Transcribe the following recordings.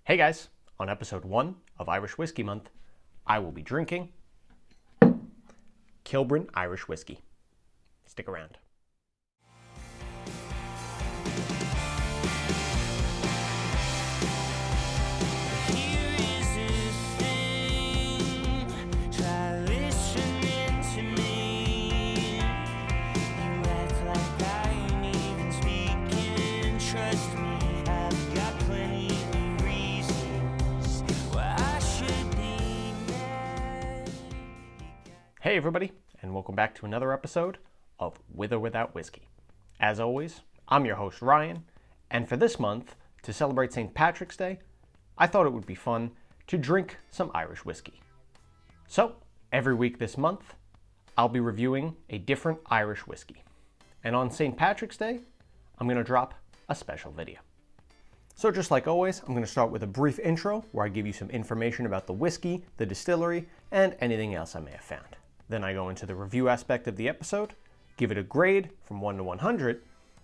Hey guys, on episode 1 of Irish Whiskey Month, I will be drinking Kilbrin Irish Whiskey. Stick around. Hey everybody, and welcome back to another episode of With or Without Whiskey. As always, I'm your host Ryan, and for this month, to celebrate St. Patrick's Day, I thought it would be fun to drink some Irish whiskey. So, every week this month, I'll be reviewing a different Irish whiskey. And on St. Patrick's Day, I'm going to drop a special video. So just like always, I'm going to start with a brief intro where I give you some information about the whiskey, the distillery, and anything else I may have found. Then I go into the review aspect of the episode, give it a grade from 1 to 100,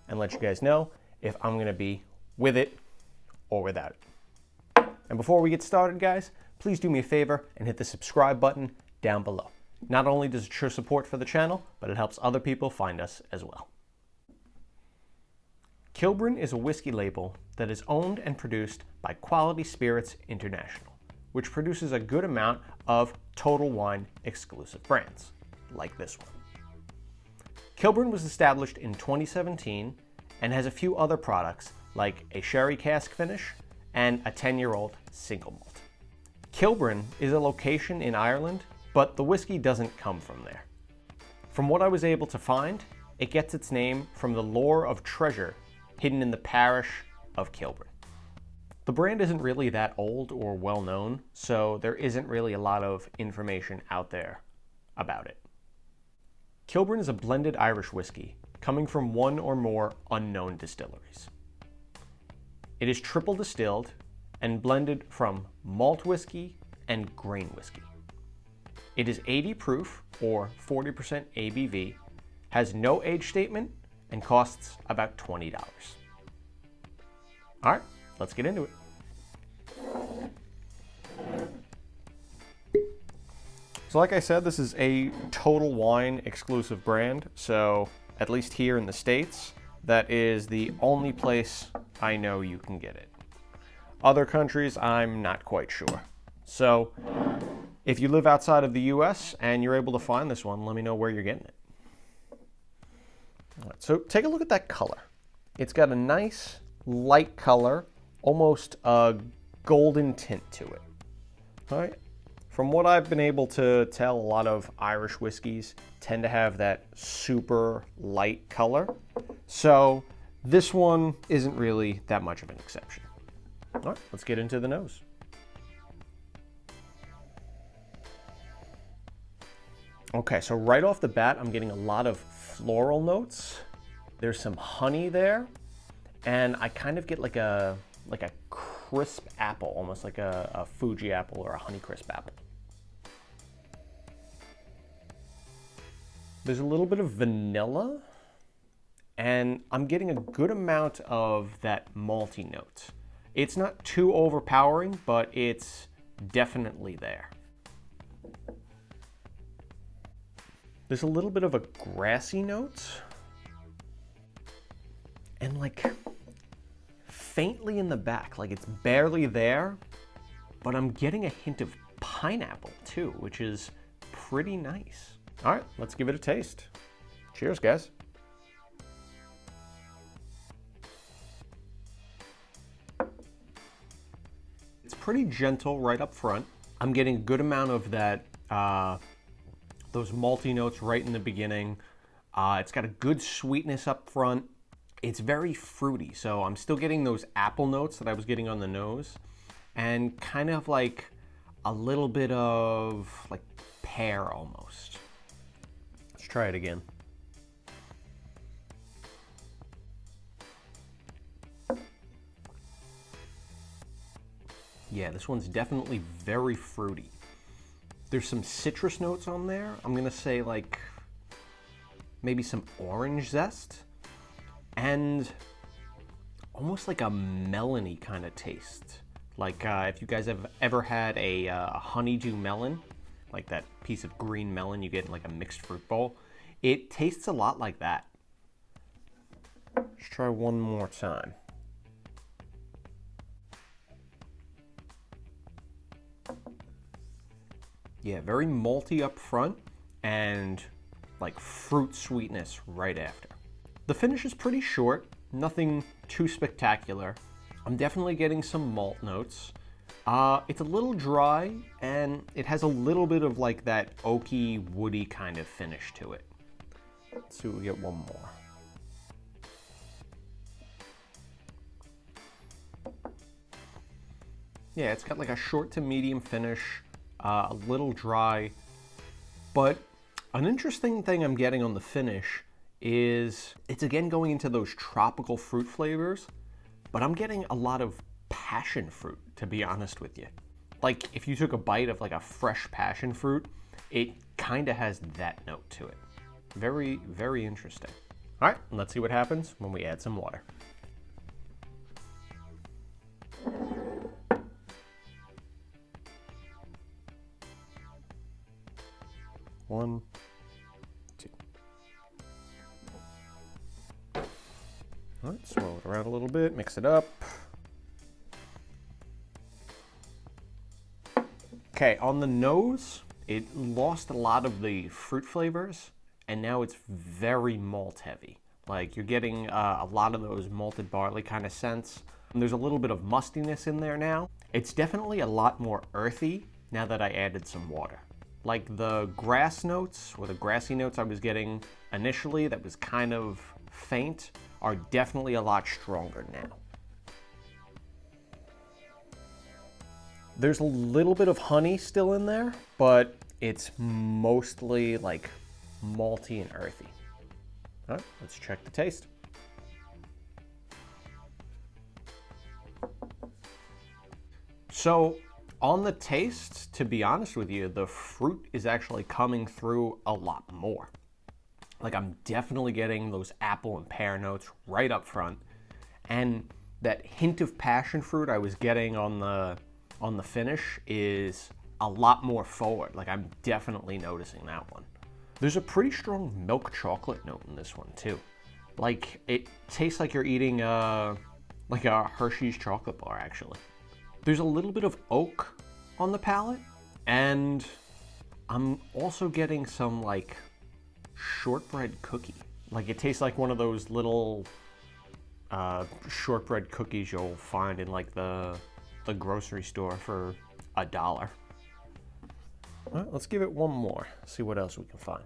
and let you guys know if I'm going to be with it or without it. And before we get started, guys, please do me a favor and hit the subscribe button down below. Not only does it show support for the channel, but it helps other people find us as well. Kilbrin is a whiskey label that is owned and produced by Quality Spirits International, which produces a good amount of Total Wine exclusive brands, like this one. Kilbrin was established in 2017 and has a few other products like a sherry cask finish and a 10-year-old single malt. Kilbrin is a location in Ireland, but the whiskey doesn't come from there. From what I was able to find, it gets its name from the lore of treasure hidden in the parish of Kilbrin. The brand isn't really that old or well known, so there isn't really a lot of information out there about it. Kilbrin is a blended Irish whiskey coming from one or more unknown distilleries. It is triple distilled and blended from malt whiskey and grain whiskey. It is 80 proof or 40% ABV, has no age statement, and costs about $20. All right. Let's get into it. So like I said, this is a Total Wine exclusive brand. So at least here in the States, that is the only place I know you can get it. Other countries, I'm not quite sure. So if you live outside of the US and you're able to find this one, let me know where you're getting it. All right, so take a look at that color. It's got a nice light color, almost a golden tint to it. All right. From what I've been able to tell, a lot of Irish whiskeys tend to have that super light color. So this one isn't really that much of an exception. All right, let's get into the nose. Okay, so right off the bat, I'm getting a lot of floral notes. There's some honey there, and I kind of get like a crisp apple, almost like a Fuji apple or a Honeycrisp apple. There's a little bit of vanilla, and I'm getting a good amount of that malty note. It's not too overpowering, but it's definitely there. There's a little bit of a grassy note, and like faintly in the back, like it's barely there, but I'm getting a hint of pineapple too, which is pretty nice. All right, let's give it a taste. Cheers, guys. It's pretty gentle right up front. I'm getting a good amount of that, those malty notes right in the beginning. It's got a good sweetness up front. It's very fruity, so I'm still getting those apple notes that I was getting on the nose, and kind of like a little bit of like pear almost. Let's try it again. Yeah, this one's definitely very fruity. There's some citrus notes on there. I'm gonna say like maybe some orange zest, and almost like a melony kind of taste, Like if you guys have ever had a honeydew melon, like that piece of green melon you get in like a mixed fruit bowl, it tastes a lot like that. Let's try one more time. Yeah, very malty up front and like fruit sweetness right after. The finish is pretty short, nothing too spectacular. I'm definitely getting some malt notes. It's a little dry and it has a little bit of like that oaky, woody kind of finish to it. Let's see if we get one more. Yeah, it's got like a short to medium finish, a little dry, but an interesting thing I'm getting on the finish is it's again going into those tropical fruit flavors, but I'm getting a lot of passion fruit, to be honest with you. Like if you took a bite of like a fresh passion fruit, it kind of has that note to it. Very, very interesting. All right, let's see what happens when we add some water. One, two. All right, swirl it around a little bit, mix it up. Okay, on the nose, it lost a lot of the fruit flavors, and now it's very malt heavy. Like you're getting a lot of those malted barley kind of scents. And there's a little bit of mustiness in there now. It's definitely a lot more earthy now that I added some water. Like the grass notes or the grassy notes I was getting initially that was kind of faint are definitely a lot stronger now. There's a little bit of honey still in there, but it's mostly like malty and earthy. All right, let's check the taste. So on the taste, to be honest with you, the fruit is actually coming through a lot more. Like I'm definitely getting those apple and pear notes right up front. And that hint of passion fruit I was getting on the finish is a lot more forward. Like I'm definitely noticing that one. There's a pretty strong milk chocolate note in this one too. Like it tastes like you're eating like a Hershey's chocolate bar actually. There's a little bit of oak on the palate, and I'm also getting some like shortbread cookie. Like it tastes like one of those little shortbread cookies you'll find in like the grocery store for $1. All right, let's give it one more, see what else we can find.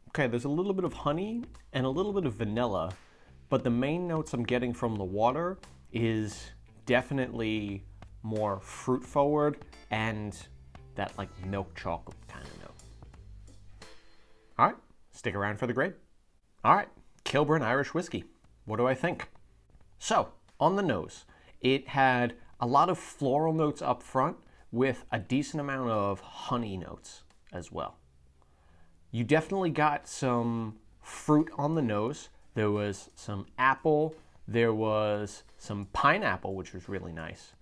Okay, there's a little bit of honey and a little bit of vanilla, but the main notes I'm getting from the water is definitely more fruit forward and that like milk chocolate kind of note. All right, stick around for the grade. All right, Kilbrin Irish whiskey. What do I think? So, on the nose, it had a lot of floral notes up front with a decent amount of honey notes as well. You definitely got some fruit on the nose. There was some apple, there was some pineapple, which was really nice.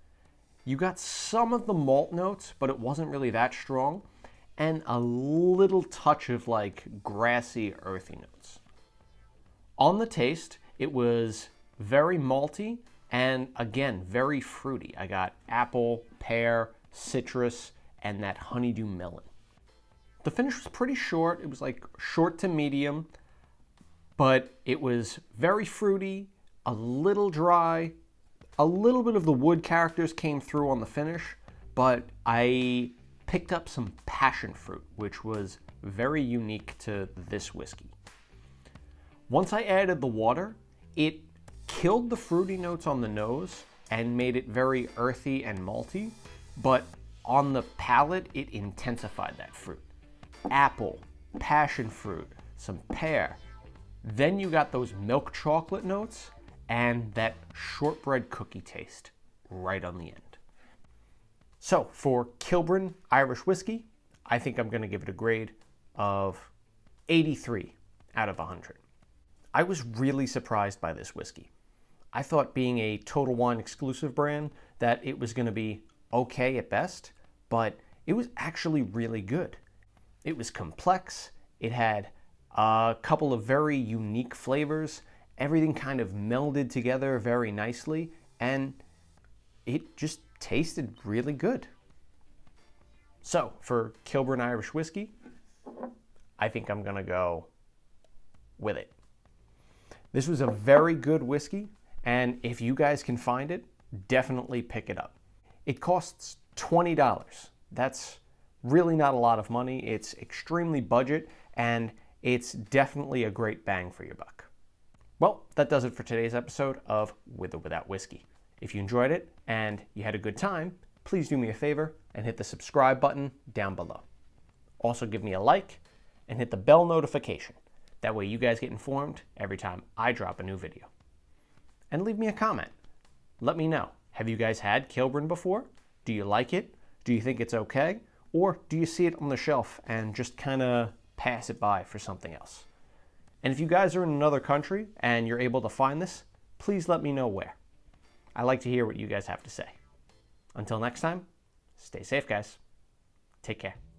You got some of the malt notes, but it wasn't really that strong, and a little touch of like grassy, earthy notes. On the taste, it was very malty and again, very fruity. I got apple, pear, citrus, and that honeydew melon. The finish was pretty short. It was like short to medium, but it was very fruity, a little dry, a little bit of the wood characters came through on the finish, but I picked up some passion fruit, which was very unique to this whiskey. Once I added the water, it killed the fruity notes on the nose and made it very earthy and malty, but on the palate, it intensified that fruit. Apple, passion fruit, some pear. Then you got those milk chocolate notes and that shortbread cookie taste right on the end. So for Kilbrin Irish whiskey, I think I'm going to give it a grade of 83 out of 100. I was really surprised by this whiskey. I thought, being a Total Wine exclusive brand, that it was going to be okay at best, but it was actually really good. It was complex, it had a couple of very unique flavors, everything kind of melded together very nicely, and it just tasted really good. So, for Kilbrin Irish whiskey, I think I'm gonna go with it. This was a very good whiskey, and if you guys can find it, definitely pick it up. It costs $20. That's really not a lot of money. It's extremely budget, and it's definitely a great bang for your buck. Well, that does it for today's episode of With or Without Whiskey. If you enjoyed it and you had a good time, please do me a favor and hit the subscribe button down below. Also give me a like and hit the bell notification. That way you guys get informed every time I drop a new video. And leave me a comment. Let me know. Have you guys had Kilbrin before? Do you like it? Do you think it's okay? Or do you see it on the shelf and just kind of pass it by for something else? And if you guys are in another country and you're able to find this, please let me know where. I like to hear what you guys have to say. Until next time, stay safe, guys. Take care.